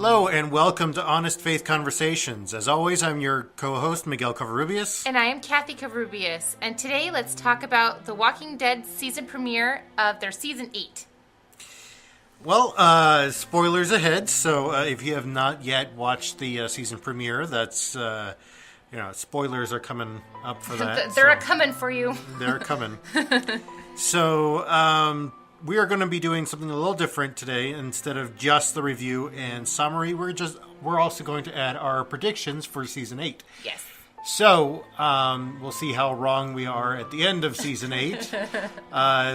Hello and welcome to Honest Faith Conversations. As always, I'm your co-host, Miguel Covarrubias. And I am Kathy Covarrubias. And today, let's talk about The Walking Dead season premiere of their season 8. Well, spoilers ahead. So if you have not yet watched the season premiere, that's, spoilers are coming up for that. They're coming for you. They're coming. So we are going to be doing something a little different today. Instead of just the review and summary, we're also going to add our predictions for season 8. Yes. So we'll see how wrong we are at the end of season 8.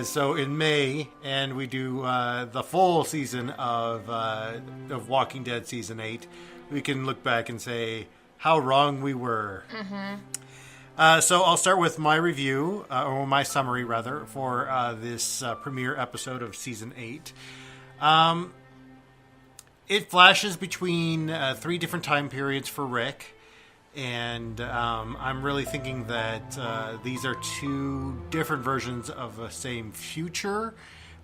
So in May, and we do the full season of Walking Dead season 8, we can look back and say how wrong we were. Mm-hmm. So I'll start with my review, or my summary, rather, for this premiere episode of Season 8. It flashes between 3 different time periods for Rick, and I'm really thinking that these are 2 different versions of the same future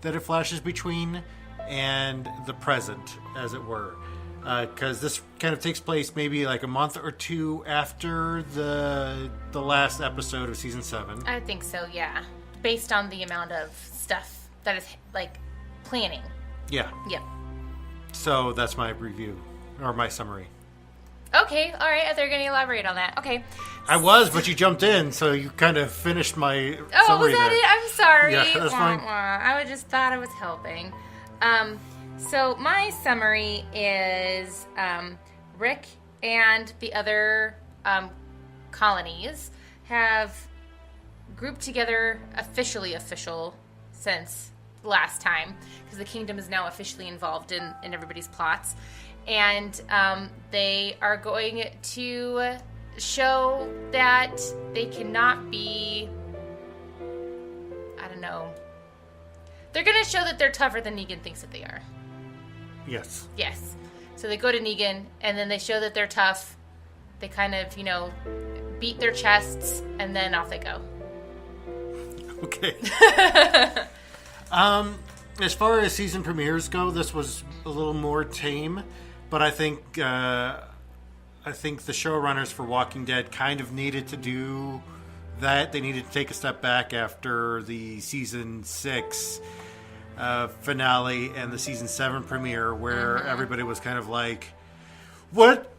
that it flashes between, and the present, as it were. Because this kind of takes place maybe like a month or 2 after the last episode of season 7. I think so, yeah. Based on the amount of stuff that is, like, planning. Yeah. Yep. So that's my review, or my summary. Okay, all right. They're going to elaborate on that. Okay. I was, but you jumped in, so you kind of finished my Oh, summary was that there. it? I'm sorry. Yeah, that's fine. I just thought I was helping. So my summary is Rick and the other colonies have grouped together official since last time, because the kingdom is now officially involved in everybody's plots. And they are going to show that they cannot be, I don't know. They're going to show that they're tougher than Negan thinks that they are. Yes. Yes. So they go to Negan, and then they show that they're tough. They kind of, beat their chests, and then off they go. Okay. As far as season premieres go, this was a little more tame, but I think the showrunners for Walking Dead kind of needed to do that. They needed to take a step back after the season 6 finale and the season 7 premiere, where everybody was kind of like, what?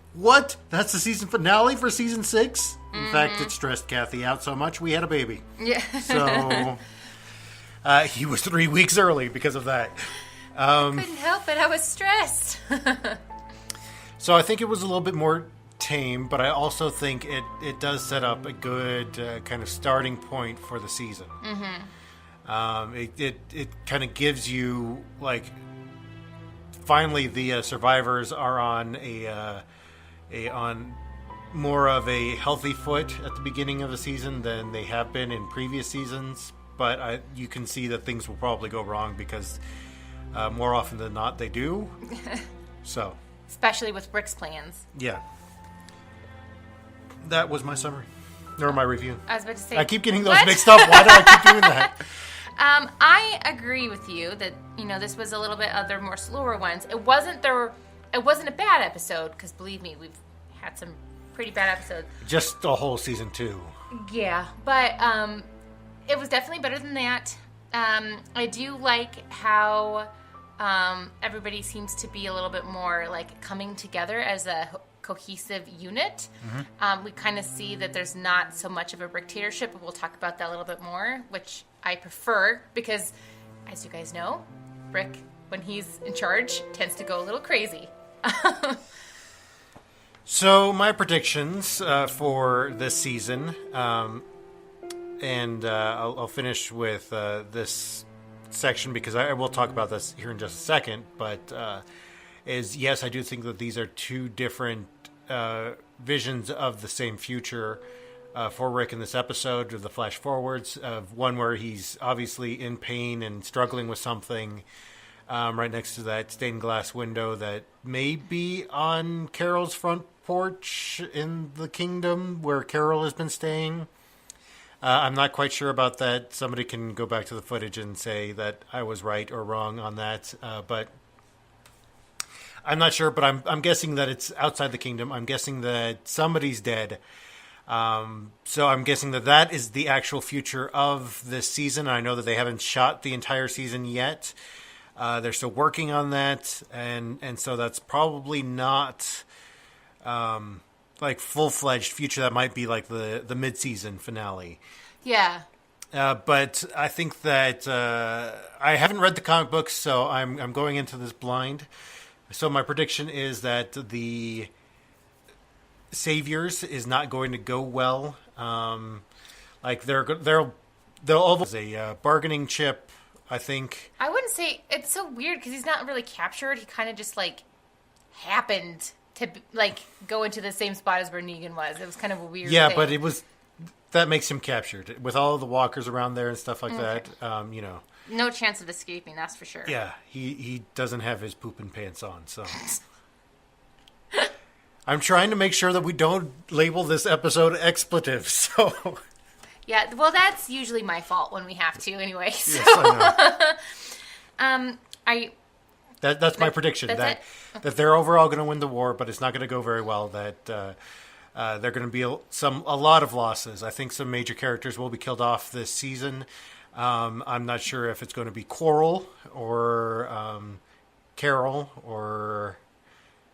That's the season finale for season 6? In fact, it stressed Kathy out so much we had a baby. Yeah. So he was 3 weeks early because of that. Couldn't help it. I was stressed. So I think it was a little bit more tame, but I also think it does set up a good kind of starting point for the season. It kind of gives you, like, finally the survivors are on on more of a healthy foot at the beginning of the season than they have been in previous seasons. But you can see that things will probably go wrong because more often than not they do. So, especially with Rick's plans. Yeah. That was my summary. Or my review. I was about to say... I keep getting those mixed up. Why do I keep doing that? I agree with you that, this was a little bit of their more slower ones. It wasn't a bad episode, because believe me, we've had some pretty bad episodes. Just the whole season 2. Yeah, but it was definitely better than that. I do like how everybody seems to be a little bit more, like, coming together as a cohesive unit. We kind of see that there's not so much of a Ricktatorship, but we'll talk about that a little bit more, which I prefer because, as you guys know, Rick, when he's in charge, tends to go a little crazy. So my predictions for this season, and I'll finish with this section because I will talk about this here in just a second, but yes, I do think that these are 2 different visions of the same future for Rick in this episode, of the flash forwards, of one where he's obviously in pain and struggling with something right next to that stained glass window that may be on Carol's front porch in the kingdom where Carol has been staying. I'm not quite sure about that. Somebody can go back to the footage and say that I was right or wrong on that. But I'm not sure, but I'm guessing that it's outside the kingdom. I'm guessing that somebody's dead. So I'm guessing that is the actual future of this season. I know that they haven't shot the entire season yet. They're still working on that, and so that's probably not like full-fledged future. That might be like the mid-season finale. Yeah. But I think that I haven't read the comic books, so I'm going into this blind. So my prediction is that the Saviors is not going to go well. Like they'll have a bargaining chip, I think. I wouldn't say it's so weird because he's not really captured. He kind of just like happened to like go into the same spot as where Negan was. It was kind of a weird. Yeah, thing. but it was that makes him captured with all the walkers around there and stuff like that. You know, no chance of escaping. That's for sure. Yeah, he doesn't have his pooping pants on, so. I'm trying to make sure that we don't label this episode expletive, so... Yeah, well, that's usually my fault when we have to, anyway. So. Yes, I know. That's my prediction, that they're overall going to win the war, but it's not going to go very well, that there are going to be a lot of losses. I think some major characters will be killed off this season. I'm not sure if it's going to be Coral or Carol or...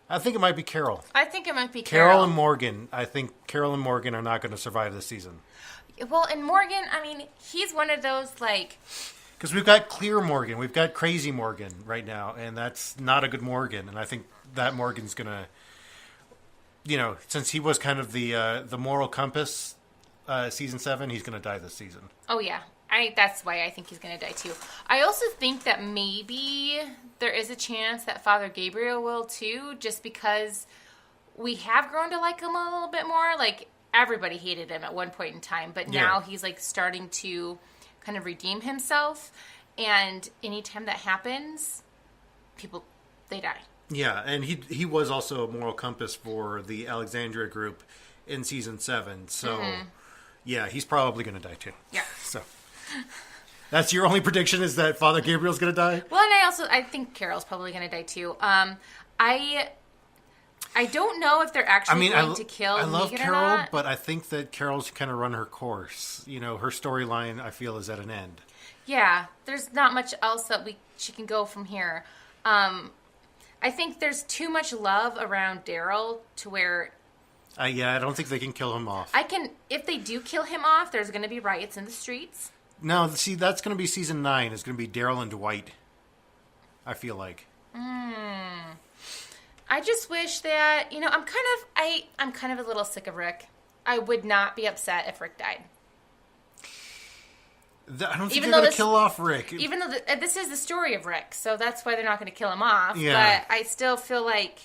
I think it might be Carol. I think it might be Carol and Morgan. I think Carol and Morgan are not going to survive this season. Well, and Morgan, I mean, he's one of those, like... Because we've got Clear Morgan. We've got Crazy Morgan right now, and that's not a good Morgan. And I think that Morgan's going to... You know, since he was kind of the moral compass season 7, he's going to die this season. Oh, yeah. That's why I think he's going to die, too. I also think that maybe there is a chance that Father Gabriel will, too, just because we have grown to like him a little bit more. Like, everybody hated him at one point in time, but now he's, like, starting to kind of redeem himself. And anytime that happens, people, they die. Yeah, and he was also a moral compass for the Alexandria group in season 7. So, yeah, he's probably going to die, too. Yeah. So... That's your only prediction, is that Father Gabriel's going to die? Well, and I think Carol's probably going to die too. I don't know if they're actually going to kill Negan. I love Carol, but I think that Carol's kind of run her course. You know, her storyline, I feel, is at an end. Yeah, there's not much else that she can go from here. I think there's too much love around Daryl to where... I don't think they can kill him off. If they do kill him off, there's going to be riots in the streets. No, see, that's going to be season 9. It's going to be Daryl and Dwight. I feel like. I just wish that, you know, I'm kind of a little sick of Rick. I would not be upset if Rick died. I don't think they're going to kill off Rick. Even though this is the story of Rick, so that's why they're not going to kill him off. Yeah. But I still feel like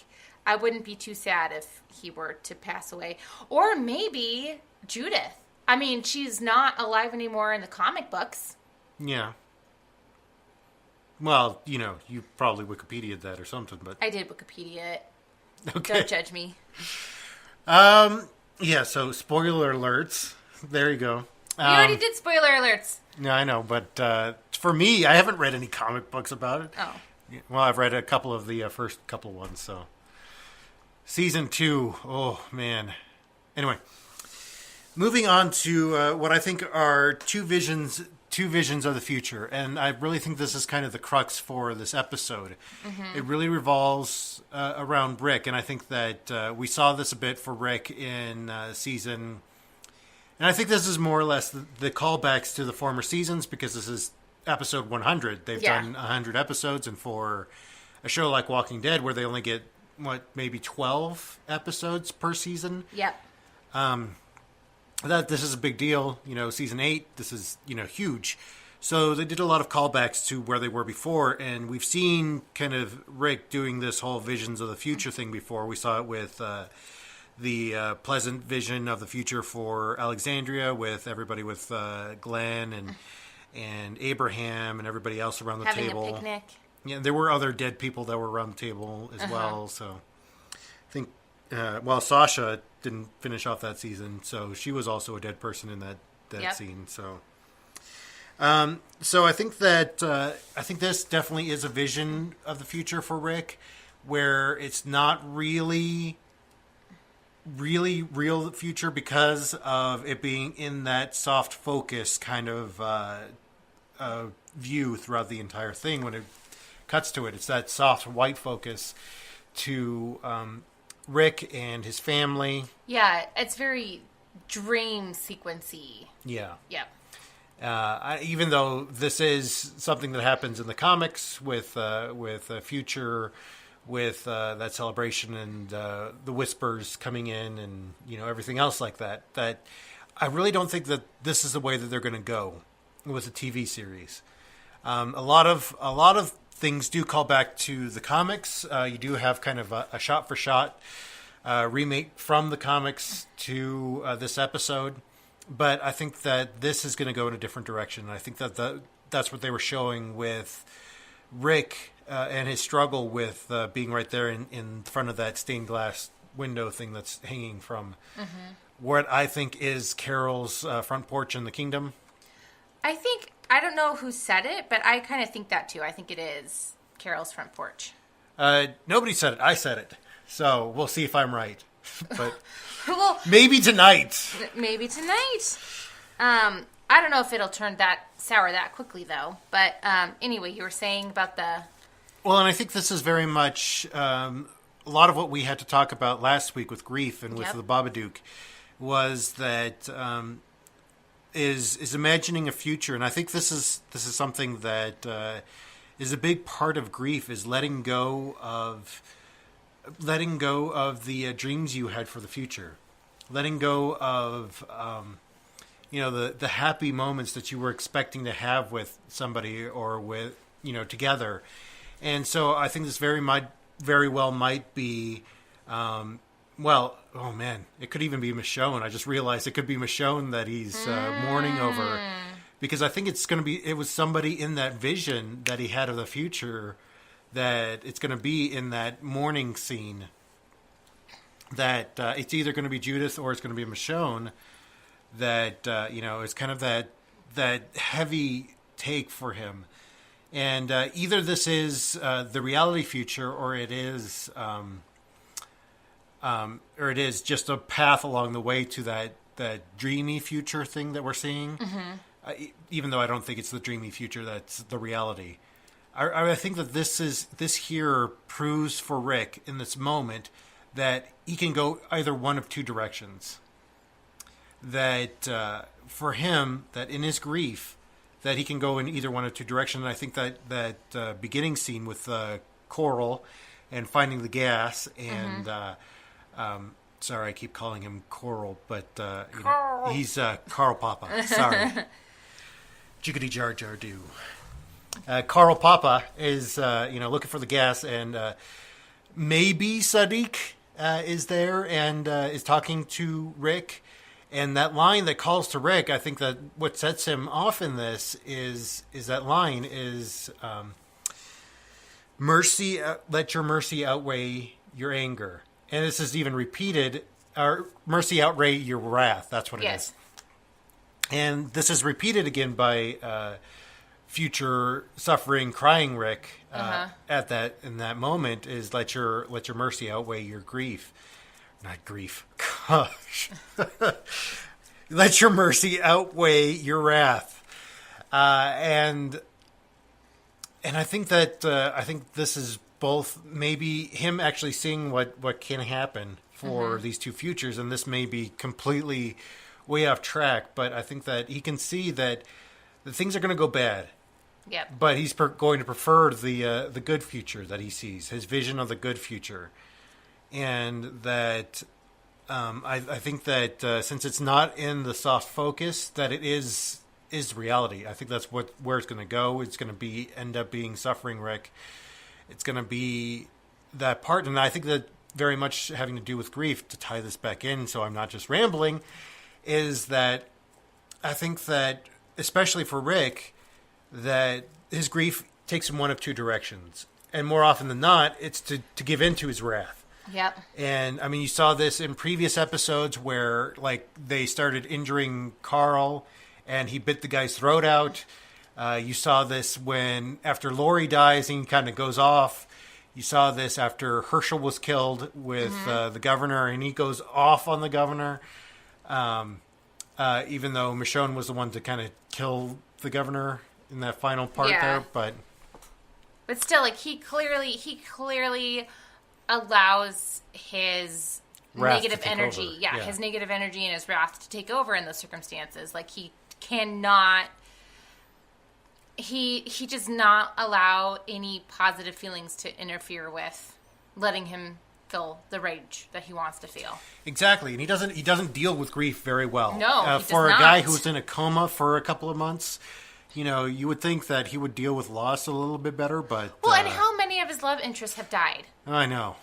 I wouldn't be too sad if he were to pass away. Or maybe Judith. I mean, she's not alive anymore in the comic books. Yeah. Well, you know, you probably Wikipedia'd that or something, but... I did Wikipedia it. Okay. Don't judge me. Yeah, so spoiler alerts. There you go. You already did spoiler alerts. Yeah, I know, but for me, I haven't read any comic books about it. Oh. Well, I've read a couple of the first couple ones, so... Season 2, oh, man. Anyway... Moving on to what I think are two visions of the future, and I really think this is kind of the crux for this episode. It really revolves around Rick, and I think that we saw this a bit for Rick in season... And I think this is more or less the callbacks to the former seasons, because this is episode 100. They've done 100 episodes, and for a show like Walking Dead, where they only get, maybe 12 episodes per season? Yep. That this is a big deal, you know, season 8, this is, you know, huge. So they did a lot of callbacks to where they were before, and we've seen kind of Rick doing this whole visions of the future thing before. We saw it with the pleasant vision of the future for Alexandria, with everybody with Glenn and Abraham and everybody else around the table. Having a picnic. Yeah, there were other dead people that were around the table as well, so I think, Sasha didn't finish off that season, so she was also a dead person in that scene. So, so I think that I think this definitely is a vision of the future for Rick, where it's not really real future because of it being in that soft focus kind of view throughout the entire thing. When it cuts to it, it's that soft white focus to Rick and his family. Yeah, it's very dream sequency. Yeah. Yep. Even though this is something that happens in the comics with Future, with that celebration and the whispers coming in, and everything else like that. That I really don't think that this is the way that they're going to go with a TV series. A lot of things do call back to the comics. You do have kind of a shot for shot remake from the comics to this episode. But I think that this is going to go in a different direction. I think that that's what they were showing with Rick and his struggle with being right there in front of that stained glass window thing that's hanging from what I think is Carol's front porch in the kingdom. I don't know who said it, but I kind of think that too. I think it is Carol's front porch. Nobody said it. I said it. So we'll see if I'm right. But well, maybe tonight. Maybe tonight. I don't know if it'll turn that sour that quickly, though. But anyway, you were saying about the... Well, and I think this is very much a lot of what we had to talk about last week with grief and with the Babadook was that is imagining a future. And I think this is something that is a big part of grief, is letting go of the dreams you had for the future, letting go of the happy moments that you were expecting to have with somebody or with together. And so I think this very well might be oh man, it could even be Michonne. I just realized it could be Michonne that he's mourning over, because I think it was somebody in that vision that he had of the future, that it's going to be in that mourning scene, that it's either going to be Judith or it's going to be Michonne, that it's kind of that heavy take for him. And either this is the reality future, or it is just a path along the way to that dreamy future thing that we're seeing. Even though I don't think it's the dreamy future that's the reality. I think that this here proves for Rick in this moment that he can go either one of two directions. That for him, that in his grief, that he can go in either one of two directions. And I think that beginning scene with Coral and finding the gas and sorry, I keep calling him Coral, but he's Carl Papa. Sorry, jiggity jar jar do. Carl Papa is looking for the gas, and maybe Sadiq is there and is talking to Rick. And that line that calls to Rick, I think that what sets him off in this is that line is mercy. Let your mercy outweigh your anger, and this is even repeated. Or mercy outweigh your wrath. That's what it is. And this is repeated again by future suffering, crying Rick in that moment. Is let your mercy outweigh your grief. Not grief. Gosh. Let your mercy outweigh your wrath. And I think that I think this is both maybe him actually seeing what can happen for these two futures, and this may be completely way off track, but I think that he can see that the things are going to go bad. Yep. But he's going to prefer the good future that he sees, his vision of the good future. And that I think that since it's not in the soft focus, that it is reality. I think that's where it's going to go. It's going to end up being suffering Rick. It's going to be that part, and I think that very much having to do with grief, to tie this back in so I'm not just rambling, is that I think that especially for Rick, that his grief takes him one of two directions, and more often than not, it's to give in to his wrath. Yep. And I mean, you saw this in previous episodes where like they started injuring Carl and he bit the guy's throat out. You saw this when after Lori dies and he kind of goes off, You saw this after Herschel was killed with the governor, and he goes off on the governor, even though Michonne was the one to kind of kill the governor in that final part there. But still, like, he clearly allows his wrath negative energy, his negative energy and his wrath to take over in those circumstances. Like, he cannot... He does not allow any positive feelings to interfere with letting him feel the rage that he wants to feel. Exactly, and he doesn't deal with grief very well. No, for a guy who's in a coma for a couple of months, you would think that he would deal with loss a little bit better, but and how many of his love interests have died? I know.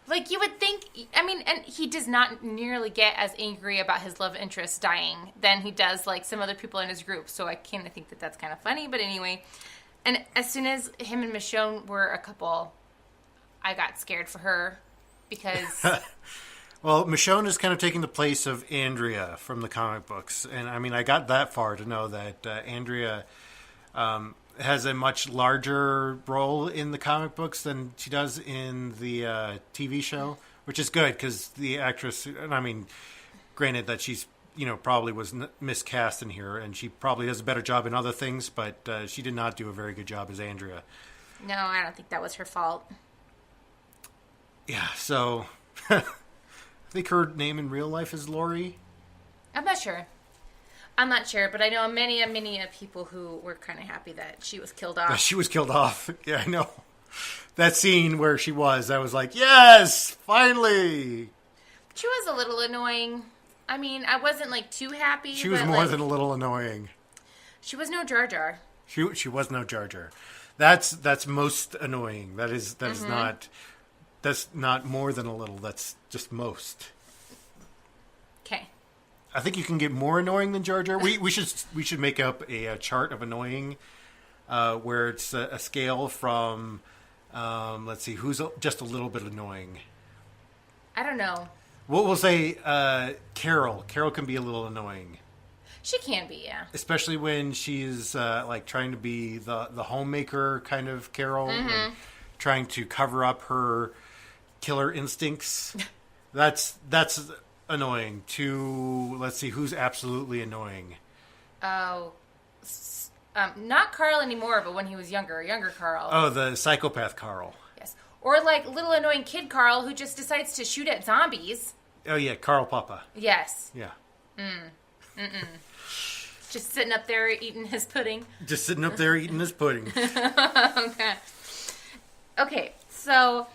Like, you would think, I mean, and he does not nearly get as angry about his love interest dying than he does, like, some other people in his group. So I kind of think that that's kind of funny. But anyway, and as soon as him and Michonne were a couple, I got scared for her because... Well, Michonne is kind of taking the place of Andrea from the comic books. And, I mean, I got that far to know that Andrea... has a much larger role in the comic books than she does in the TV show, which is good because the actress, I mean, granted that she's, probably was miscast in here and she probably does a better job in other things, but she did not do a very good job as Andrea. No, I don't think that was her fault. Yeah, so I think her name in real life is Lori. I'm not sure, but I know many people who were kind of happy that she was killed off. She was killed off. Yeah, I know. That scene where she was, I was like, yes, finally. She was a little annoying. I mean, I wasn't, like, too happy. She was more than a little annoying. She was no Jar Jar. She was no Jar Jar. That's most annoying. That is not more than a little. That's just most. Okay. I think you can get more annoying than Jar Jar. We should make up a chart of annoying, where it's a scale from, let's see, who's just a little bit annoying. I don't know. We'll say Carol. Carol can be a little annoying. She can be, yeah. Especially when she's like trying to be the homemaker kind of Carol, and trying to cover up her killer instincts. That's annoying. Let's see, who's absolutely annoying? Oh, not Carl anymore, but when he was younger Carl. Oh, the psychopath Carl. Yes. Or like little annoying kid Carl who just decides to shoot at zombies. Oh yeah, Carl Papa. Yes. Yeah. Just sitting up there eating his pudding. Okay, so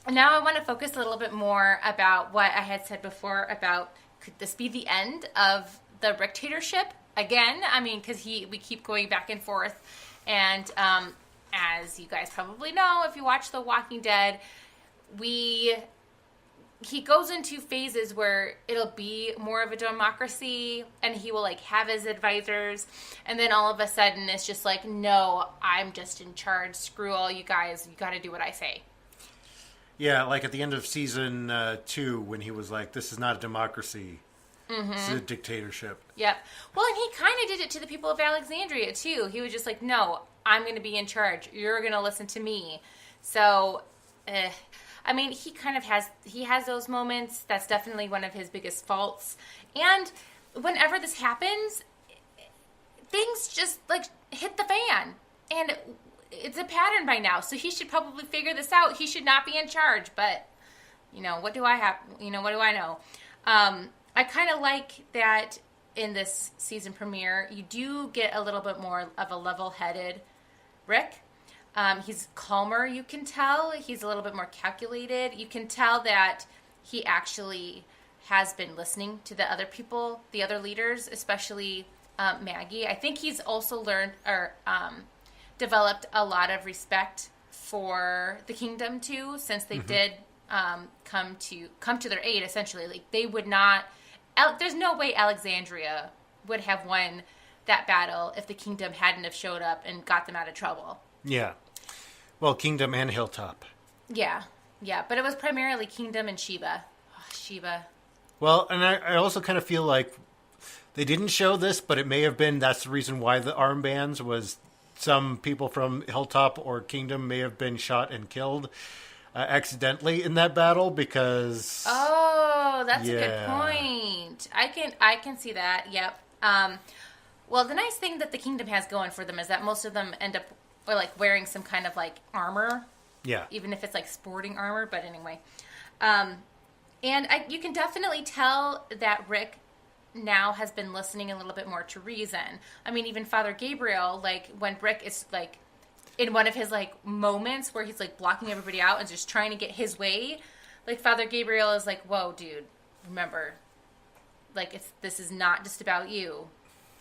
now I want to focus a little bit more about what I had said before about could this be the end of the Ricktatorship again? I mean, because we keep going back and forth, and as you guys probably know, if you watch The Walking Dead, he goes into phases where it'll be more of a democracy, and he will like have his advisors, and then all of a sudden it's just like, no, I'm just in charge. Screw all you guys. You got to do what I say. Yeah, like at the end of season 2, when he was like, "This is not a democracy; this is a dictatorship." Yep. Well, and he kind of did it to the people of Alexandria too. He was just like, "No, I'm going to be in charge. You're going to listen to me." So, I mean, he has those moments. That's definitely one of his biggest faults. And whenever this happens, things just like hit the fan, and it's a pattern by now. So he should probably figure this out. He should not be in charge. But what do I have? What do I know? I kind of like that in this season premiere, you do get a little bit more of a level-headed Rick. He's calmer, you can tell. He's a little bit more calculated. You can tell that he actually has been listening to the other people, the other leaders, especially Maggie. I think he's also learned or developed a lot of respect for the kingdom too, since they did come to their aid. Essentially, like they would not. There's no way Alexandria would have won that battle if the kingdom hadn't have showed up and got them out of trouble. Yeah. Well, Kingdom and Hilltop. Yeah. But it was primarily Kingdom and Sheba. Oh, Sheba. Well, and I also kind of feel like they didn't show this, but it may have been that's the reason why the armbands was some people from Hilltop or Kingdom may have been shot and killed accidentally in that battle because... Oh, that's a good point. I can see that. Yep. Well, the nice thing that the Kingdom has going for them is that most of them end up like wearing some kind of like armor. Yeah. Even if it's like sporting armor, but anyway. And you can definitely tell that Rick now has been listening a little bit more to reason. I mean, even Father Gabriel, like when Rick is like in one of his like moments where he's like blocking everybody out and just trying to get his way, like Father Gabriel is like, "Whoa, dude, remember, like this is not just about you.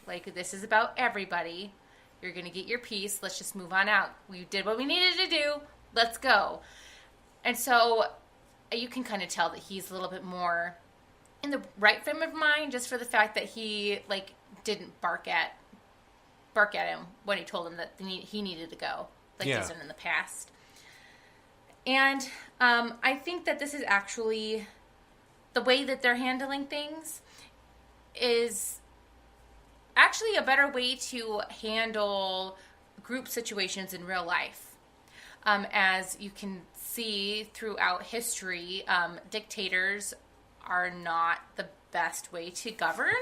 Like this is about everybody. You're gonna get your piece. Let's just move on out. We did what we needed to do. Let's go." And so you can kind of tell that he's a little bit more in the right frame of mind, just for the fact that he like didn't bark at him when he told him that he needed to go, like he's done in the past. And I think that this is actually the way that they're handling things is actually a better way to handle group situations in real life. As you can see throughout history, dictators are not the best way to govern.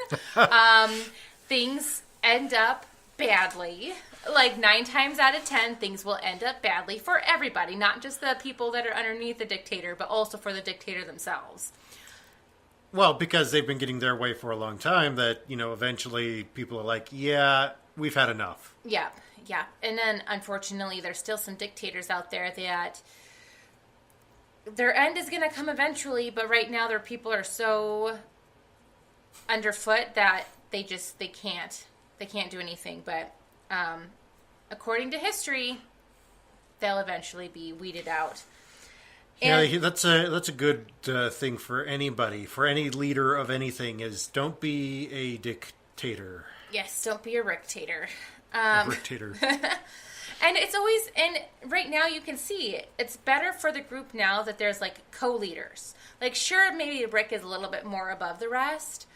Things end up badly. Like 9 times out of 10, things will end up badly for everybody, not just the people that are underneath the dictator, but also for the dictator themselves. Well, because they've been getting their way for a long time, that, eventually people are like, yeah, we've had enough. Yeah. And then, unfortunately, there's still some dictators out there that their end is going to come eventually, but right now their people are so underfoot that they can't do anything. But according to history, they'll eventually be weeded out. And yeah, that's a good thing for anybody, for any leader of anything, is don't be a dictator. Yes, don't be a Ricktator. Ricktator. And it's always, and right now you can see it's better for the group now that there's like co-leaders. Like, sure, maybe Rick is a little bit more above the rest,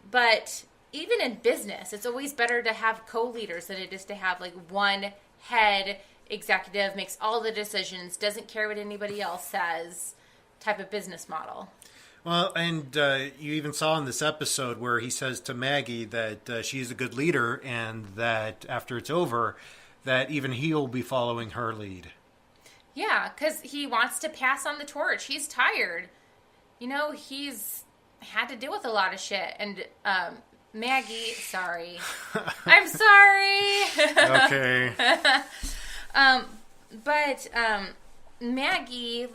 but even in business, it's always better to have co-leaders than it is to have like one head executive, makes all the decisions, doesn't care what anybody else says type of business model. Well, and you even saw in this episode where he says to Maggie that she's a good leader and that after it's over, that even he'll be following her lead. Yeah, because he wants to pass on the torch. He's tired. He's had to deal with a lot of shit. And Maggie, sorry. I'm sorry. Okay. But Maggie,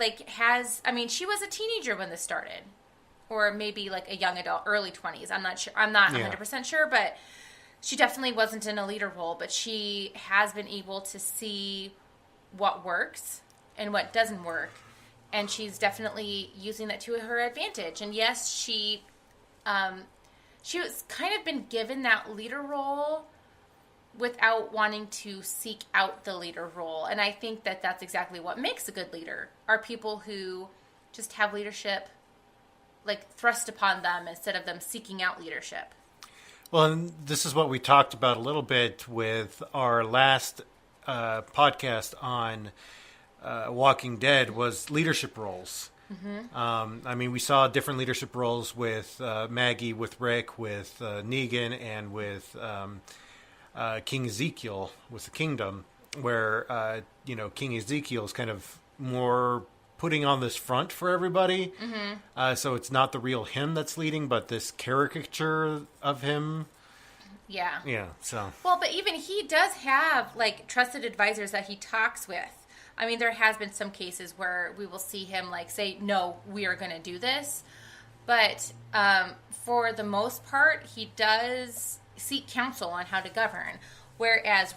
she was a teenager when this started. Or maybe like a young adult, early 20s. I'm not sure. I'm not 100% sure, but she definitely wasn't in a leader role. But she has been able to see what works and what doesn't work. And she's definitely using that to her advantage. And yes, she was kind of been given that leader role without wanting to seek out the leader role. And I think that that's exactly what makes a good leader, are people who just have leadership like thrust upon them instead of them seeking out leadership. Well, and this is what we talked about a little bit with our last podcast on Walking Dead, was leadership roles. Mm-hmm. We saw different leadership roles with Maggie, with Rick, with Negan, and with King Ezekiel with the Kingdom, where King Ezekiel is kind of more putting on this front for everybody. Mm-hmm. So it's not the real him that's leading, but this caricature of him. Yeah. Yeah. So. Well, but even he does have like trusted advisors that he talks with. I mean, there has been some cases where we will see him like say, "No, we are going to do this," but for the most part, he does seek counsel on how to govern. Whereas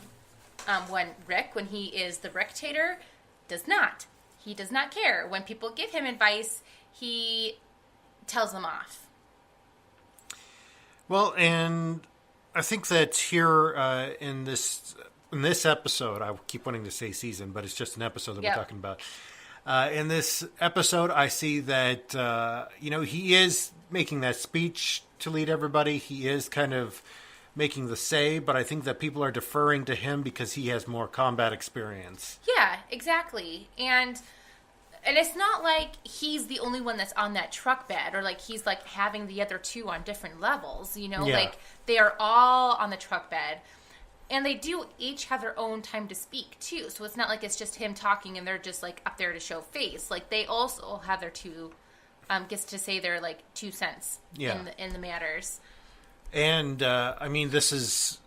when he is the Ricktator, does not. He does not care. When people give him advice, he tells them off. Well, and I think that here in this episode, I keep wanting to say season, but it's just an episode that we're talking about. In this episode, I see that he is making that speech to lead everybody. He is kind of making the say, but I think that people are deferring to him because he has more combat experience. Yeah, exactly. And it's not like he's the only one that's on that truck bed, or like he's like having the other two on different levels, you know? Yeah. Like they are all on the truck bed. And they do each have their own time to speak too. So it's not like it's just him talking and they're just like up there to show face. Like they also have their two gets to say their like 2 cents in the matters. And I mean, this is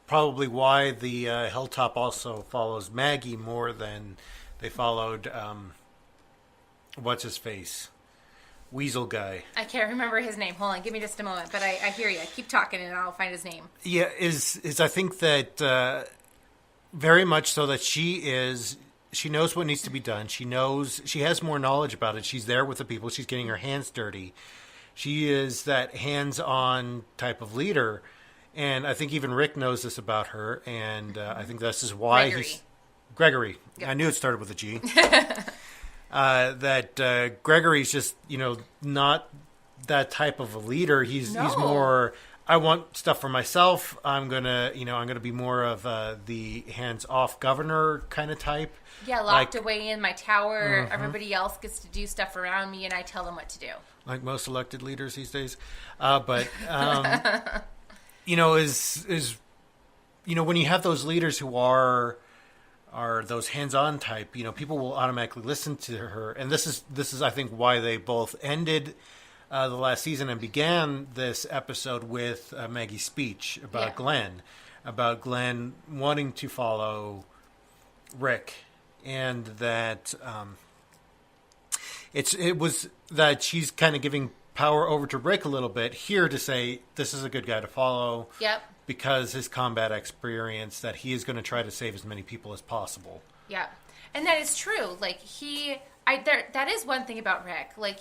probably why the Hilltop also follows Maggie more than they followed what's his face, Weasel guy. I can't remember his name. Hold on, give me just a moment. But I hear you. Keep talking, and I'll find his name. Yeah, is I think that very much so that she knows what needs to be done. She has more knowledge about it. She's there with the people. She's getting her hands dirty. She is that hands-on type of leader, and I think even Rick knows this about her. And I think this is why Gregory. Yep. I knew it started with a G. That Gregory's just, not that type of a leader. He's more, I want stuff for myself. I'm gonna be more of the hands-off governor kind of type. Yeah, locked away in my tower. Mm-hmm. Everybody else gets to do stuff around me, and I tell them what to do. Like most elected leaders these days. But is when you have those leaders who are those hands-on type, people will automatically listen to her. And this is I think why they both ended the last season and began this episode with Maggie's speech about Glenn wanting to follow Rick, and that it was that she's kind of giving power over to Rick a little bit here to say this is a good guy to follow. Yep. Because his combat experience, that he is going to try to save as many people as possible. Yeah. And that is true. Like, that is one thing about Rick. Like,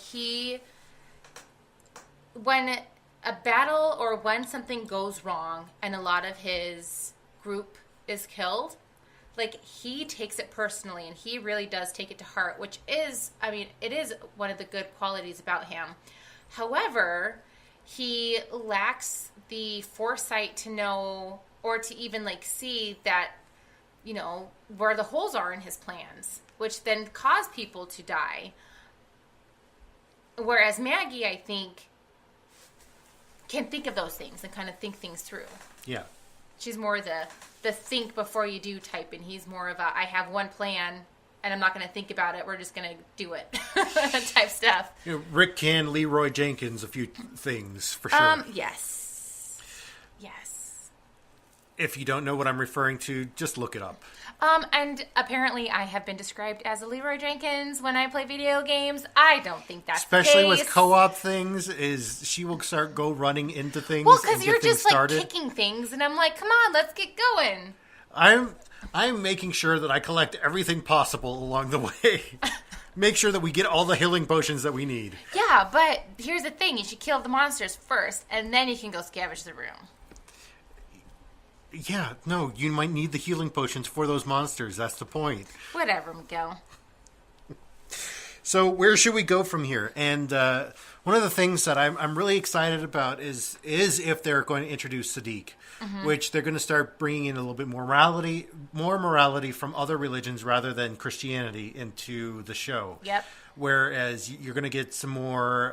when a battle or when something goes wrong and a lot of his group is killed, like, he takes it personally and he really does take it to heart, which is, it is one of the good qualities about him. However, he lacks the foresight to know or to even like see that, where the holes are in his plans, which then cause people to die. Whereas Maggie, I think, can think of those things and kind of think things through. Yeah. She's more the think before you do type, and he's more of a, I have one plan and I'm not going to think about it. We're just going to do it type stuff. Rick can Leroy Jenkins a few things for sure. Yes. If you don't know what I'm referring to, just look it up. And apparently I have been described as a Leroy Jenkins when I play video games. I don't think that's especially the case. With co-op things, is she will go running into things. Well, because you're just like kicking things, and I'm like, come on, let's get going. I'm making sure that I collect everything possible along the way. Make sure that we get all the healing potions that we need. Yeah, but here's the thing. You should kill the monsters first, and then you can go scavenge the room. Yeah, no, you might need the healing potions for those monsters. That's the point. Whatever, Miguel. So where should we go from here? And one of the things that I'm really excited about is if they're going to introduce Sadiq, which they're going to start bringing in a little bit more morality from other religions rather than Christianity into the show. Yep. Whereas you're going to get some more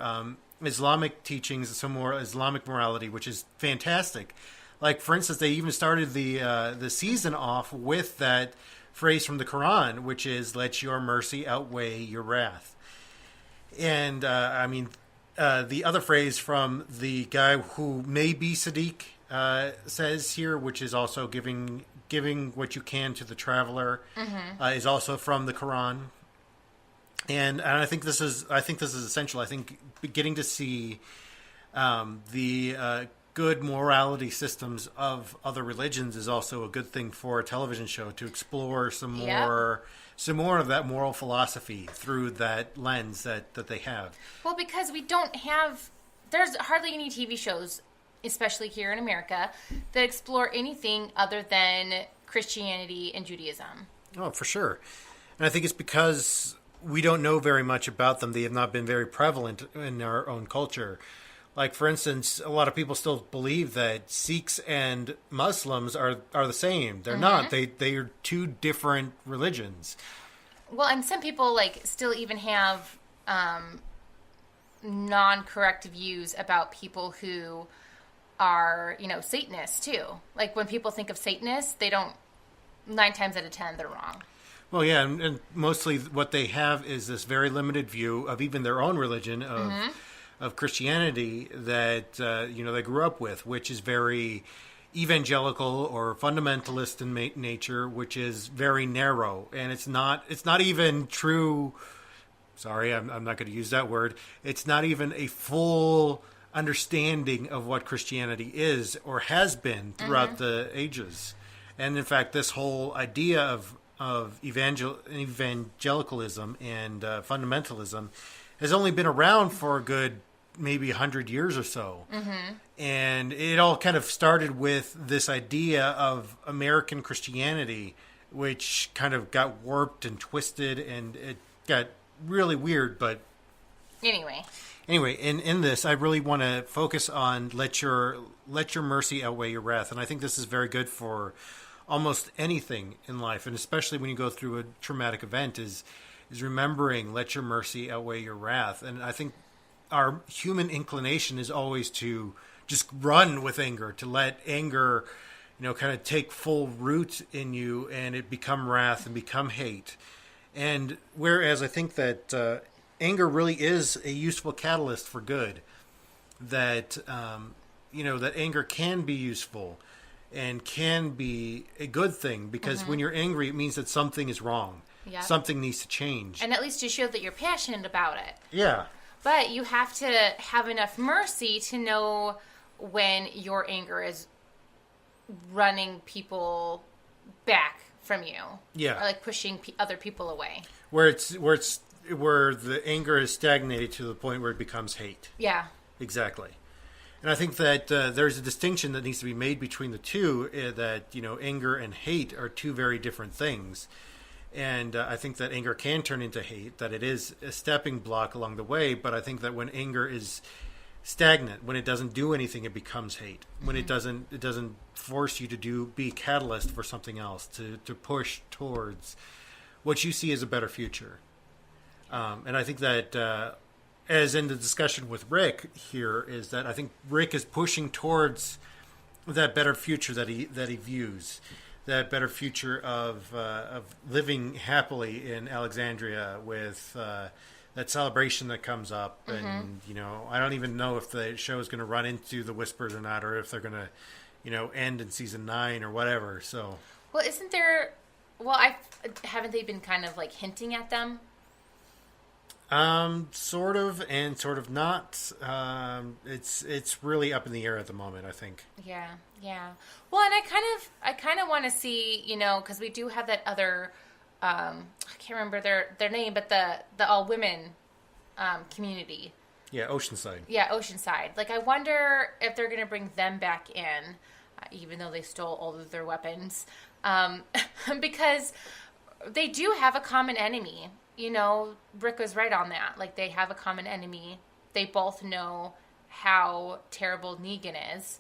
Islamic teachings, some more Islamic morality, which is fantastic. Like, for instance, they even started the season off with that phrase from the Quran, which is, let your mercy outweigh your wrath. And, the other phrase from the guy who may be Sadiq says here, which is also giving what you can to the traveler, is also from the Quran. And I think this is essential. I think getting to see the good morality systems of other religions is also a good thing for a television show, to explore some more of that moral philosophy through that lens that they have. Well, because there's hardly any TV shows, especially here in America, that explore anything other than Christianity and Judaism. Oh, for sure. And I think it's because we don't know very much about them. They have not been very prevalent in our own culture. Like, for instance, a lot of people still believe that Sikhs and Muslims are the same. They're not. They are two different religions. Well, and some people like still even have non-correct views about people who are, Satanists too. Like when people think of Satanists, they don't. 9 times out of 10, they're wrong. Well, yeah, and mostly what they have is this very limited view of even their own religion of Christianity that they grew up with, which is very evangelical or fundamentalist in nature, which is very narrow, and it's not even true. Sorry, I'm not going to use that word. It's not even a full understanding of what Christianity is or has been throughout the ages. And in fact, this whole idea of evangelicalism and fundamentalism has only been around for a good maybe 100 years or so. And it all kind of started with this idea of American Christianity, which kind of got warped and twisted, and it got really weird. But anyway, in this, I really want to focus on let your mercy outweigh your wrath, and I think this is very good for almost anything in life, and especially when you go through a traumatic event, is remembering let your mercy outweigh your wrath. And I think our human inclination is always to just run with anger, to let anger, kind of take full root in you, and it become wrath and become hate. And whereas I think that anger really is a useful catalyst for good, that that anger can be useful and can be a good thing, because when you're angry, it means that something is wrong. Yeah. Something needs to change. And at least you show that you're passionate about it. Yeah. But you have to have enough mercy to know when your anger is running people back from you. Yeah. Or like pushing other people away. Where the anger is stagnated to the point where it becomes hate. Yeah. Exactly. And I think that there's a distinction that needs to be made between the two, that, anger and hate are two very different things. And I think that anger can turn into hate, that it is a stepping block along the way. But I think that when anger is stagnant, when it doesn't do anything, it becomes hate. When it doesn't force you to be a catalyst for something else, to push towards what you see as a better future. And I think that as in the discussion with Rick here, is that I think Rick is pushing towards that better future that he views, that better future of living happily in Alexandria with that celebration that comes up. And I don't even know if the show is going to run into the Whispers or not, or if they're going to end in season 9 or whatever. So isn't there? Well, haven't they been kind of like hinting at them? Sort of and sort of not. It's really up in the air at the moment, I think. Yeah. Well, and I kind of want to see, because we do have that other, I can't remember their name, but the all women, community. Yeah, Oceanside. Yeah, Oceanside. Like, I wonder if they're going to bring them back in, even though they stole all of their weapons, because they do have a common enemy. Rick was right on that. Like, they have a common enemy. They both know how terrible Negan is.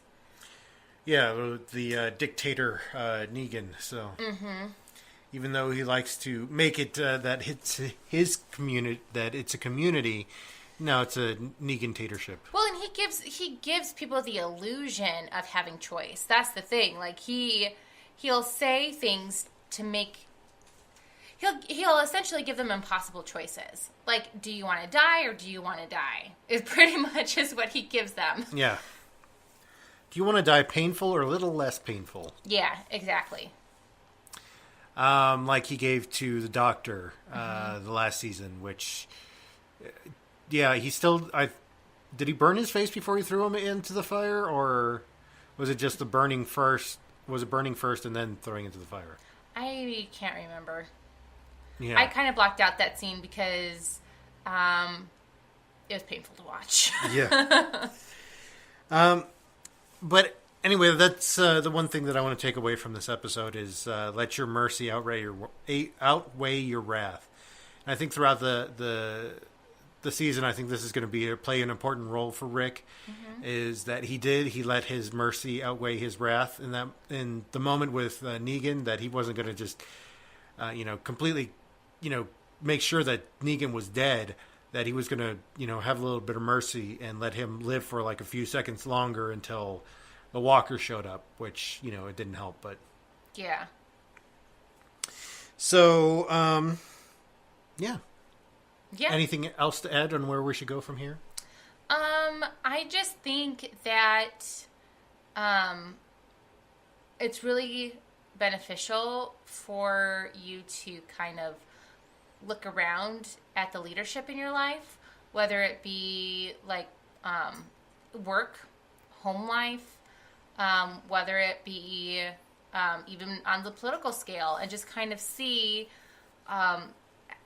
Yeah, the dictator Negan. So, even though he likes to make it that it's his community, that it's a community, no, it's a Negan-tatorship. Well, and he gives people the illusion of having choice. That's the thing. Like, he'll say things to make. He'll essentially give them impossible choices. Like, do you want to die or do you want to die? Is pretty much is what he gives them. Yeah. Do you want to die painful or a little less painful? Yeah, exactly. Like he gave to the doctor the last season, which, he still... did he burn his face before he threw him into the fire, or was it just the burning first? Was it burning first and then throwing into the fire? I can't remember. Yeah. I kind of blocked out that scene because it was painful to watch. Yeah. But anyway, that's the one thing that I want to take away from this episode is let your mercy outweigh your wrath. And I think throughout the the season, I think this is going to play an important role for Rick. Is that he let his mercy outweigh his wrath in the moment with Negan, that he wasn't going to just completely make sure that Negan was dead, that he was going to have a little bit of mercy and let him live for like a few seconds longer until the walker showed up, which it didn't help, but yeah. So yeah. Anything else to add on where we should go from here? I just think that it's really beneficial for you to kind of look around at the leadership in your life, whether it be like work, home life, whether it be even on the political scale, and just kind of see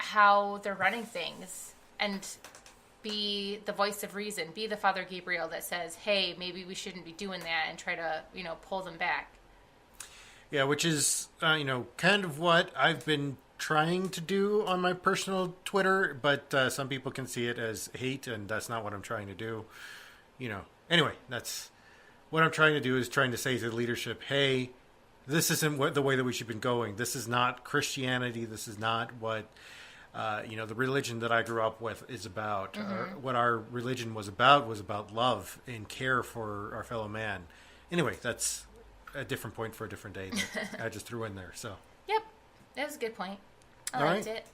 how they're running things, and be the voice of reason, be the Father Gabriel that says, hey, maybe we shouldn't be doing that, and try to, pull them back. Yeah, which is, kind of what I've been trying to do on my personal Twitter, but some people can see it as hate, and that's not what I'm trying to do. Anyway, that's what I'm trying to do, is trying to say to the leadership, hey, this isn't the way that we should be going. This is not Christianity. This is not what the religion that I grew up with is about. What our religion was about love and care for our fellow man. Anyway, that's a different point for a different day that I just threw in there. So. Yep, that was a good point. I liked it.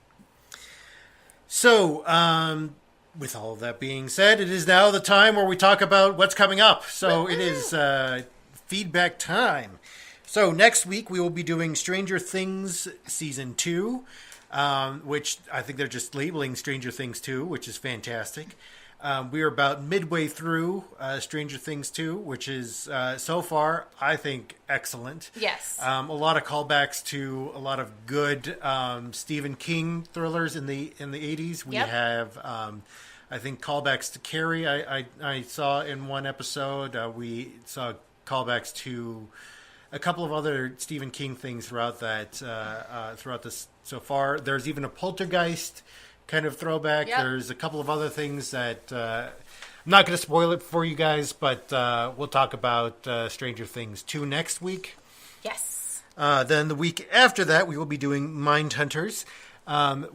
So, with all of that being said, it is now the time where we talk about what's coming up. So it is feedback time. So next week we will be doing Stranger Things Season 2. Which I think they're just labeling Stranger Things 2, which is fantastic. We are about midway through Stranger Things 2, which is, so far, I think, excellent. Yes. A lot of callbacks to a lot of good Stephen King thrillers in the 80s. We have, I think, callbacks to Carrie. I saw in one episode. We saw callbacks to a couple of other Stephen King things throughout this so far. There's even a Poltergeist kind of throwback. Yep. There's a couple of other things that I'm not going to spoil it for you guys, but we'll talk about Stranger Things 2 next week. Yes. Then the week after that, we will be doing Mindhunters.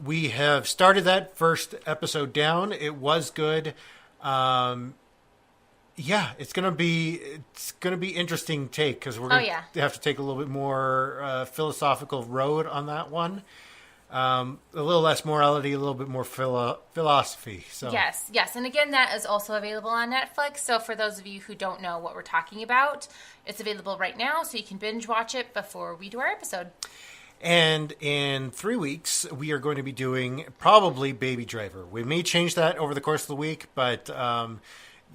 We have started that first episode down. It was good. Yeah, it's gonna be interesting take, because we're gonna have to take a little bit more philosophical road on that one. A little less morality, a little bit more philosophy. So yes, and again, that is also available on Netflix. So for those of you who don't know what we're talking about, it's available right now, so you can binge watch it before we do our episode. And in 3 weeks, we are going to be doing probably Baby Driver. We may change that over the course of the week, but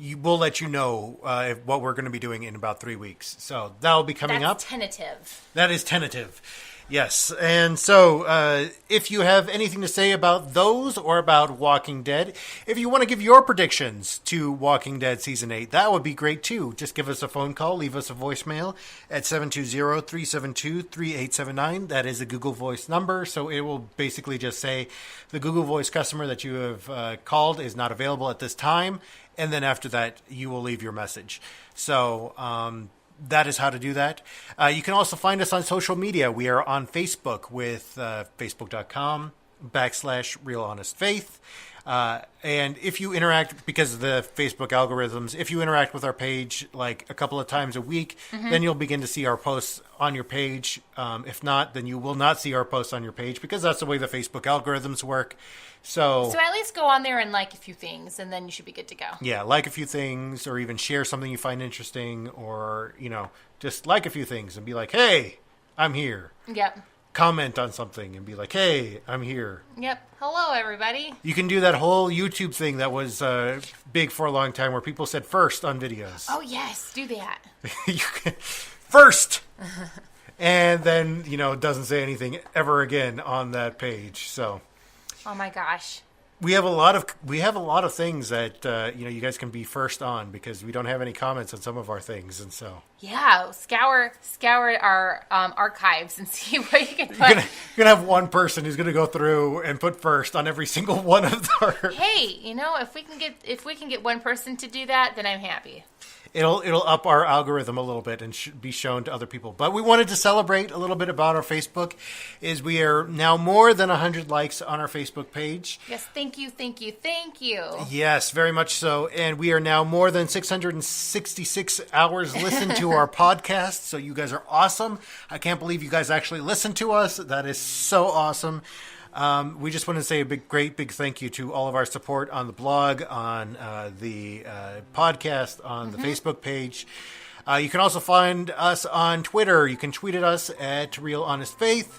we'll let you know what we're going to be doing in about 3 weeks. So that'll be coming up. That's tentative. That is tentative. Yes. And so if you have anything to say about those or about Walking Dead, if you want to give your predictions to Walking Dead Season 8, that would be great too. Just give us a phone call, leave us a voicemail at 720-372-3879. That is a Google Voice number. So it will basically just say the Google Voice customer that you have called is not available at this time. And then after that, you will leave your message. So that is how to do that. You can also find us on social media. We are on Facebook with facebook.com/realhonestfaith. And if you interact, because of the Facebook algorithms, if you interact with our page like a couple of times a week, then you'll begin to see our posts on your page. If not, then you will not see our posts on your page, because that's the way the Facebook algorithms work. So at least go on there and like a few things, and then you should be good to go. Yeah, like a few things, or even share something you find interesting, or, just like a few things and be like, hey, I'm here. Yep. Comment on something and be like, hey, I'm here. Yep. Hello, everybody. You can do that whole YouTube thing that was big for a long time, where people said first on videos. Oh, yes. Do that. You can, first. And then, it doesn't say anything ever again on that page. So. Oh, my gosh. we have a lot of things that you guys can be first on because we don't have any comments on some of our things, and so Yeah, scour our archives and see what you can you're put. gonna have one person who's gonna go through and put first on every single one of our. Hey, if we can get one person to do that, then I'm happy. It'll up our algorithm a little bit and be shown to other people. But we wanted to celebrate a little bit about our Facebook. Is we are now more than 100 likes on our Facebook page. Yes, thank you. Yes, very much so. And we are now more than 666 hours listened to our podcast. So you guys are awesome. I can't believe you guys actually listen to us. That is so awesome. We just want to say a great big thank you to all of our support on the blog, on the podcast, on the Facebook page. You can also find us on Twitter. You can tweet at us at Real Honest Faith.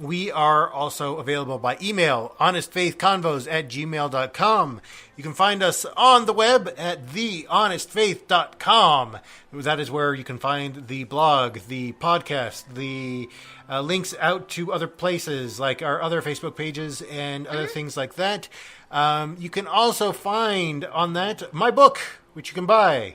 We are also available by email, honestfaithconvos@gmail.com. You can find us on the web at thehonestfaith.com. That is where you can find the blog, the podcast, the links out to other places like our other Facebook pages and other things like that. You can also find on that my book, which you can buy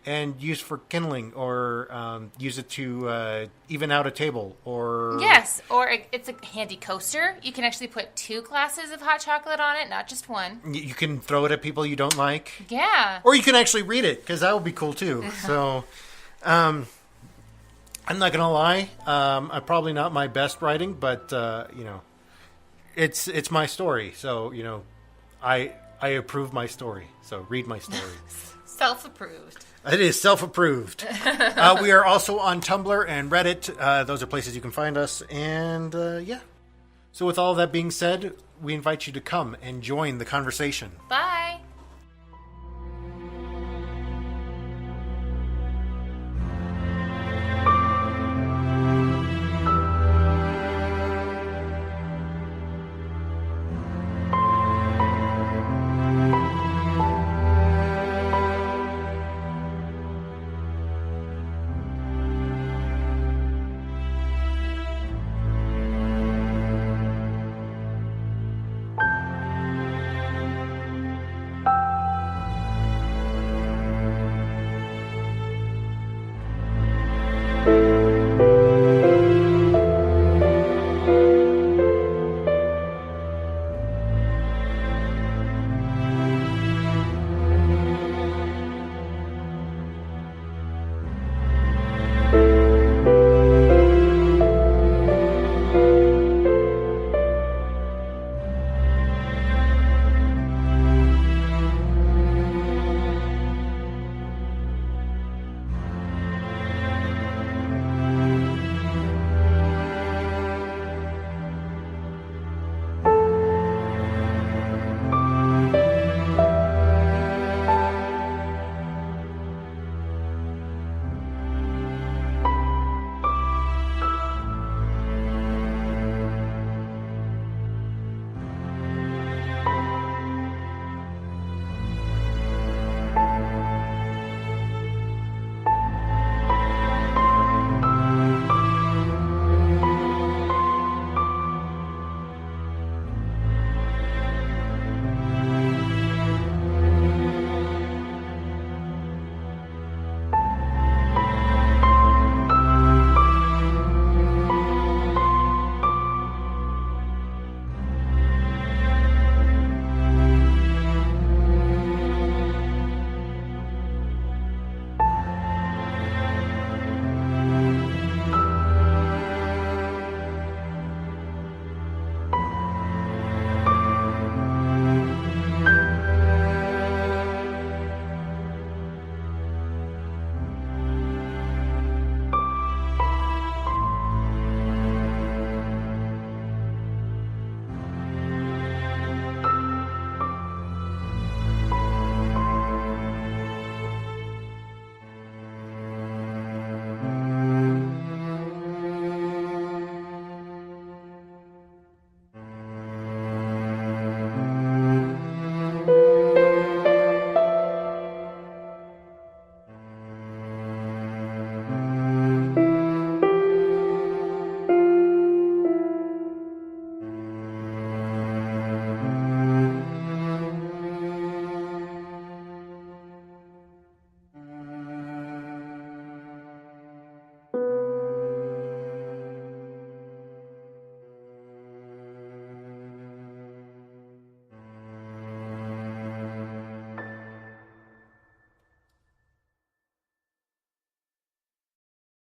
and use for kindling, or use it to even out a table, or Yes, or it's a handy coaster. You can actually put 2 glasses of hot chocolate on it, not just one. you can throw it at people you don't like, Yeah. or you can actually read it, because that would be cool too. So I'm not gonna lie, I'm probably not my best writing, but it's my story, so I approve my story, so read my story. Self-approved. It is self-approved. We are also on Tumblr and Reddit. Those are places you can find us. And, yeah. So with all that being said, we invite you to come and join the conversation. Bye.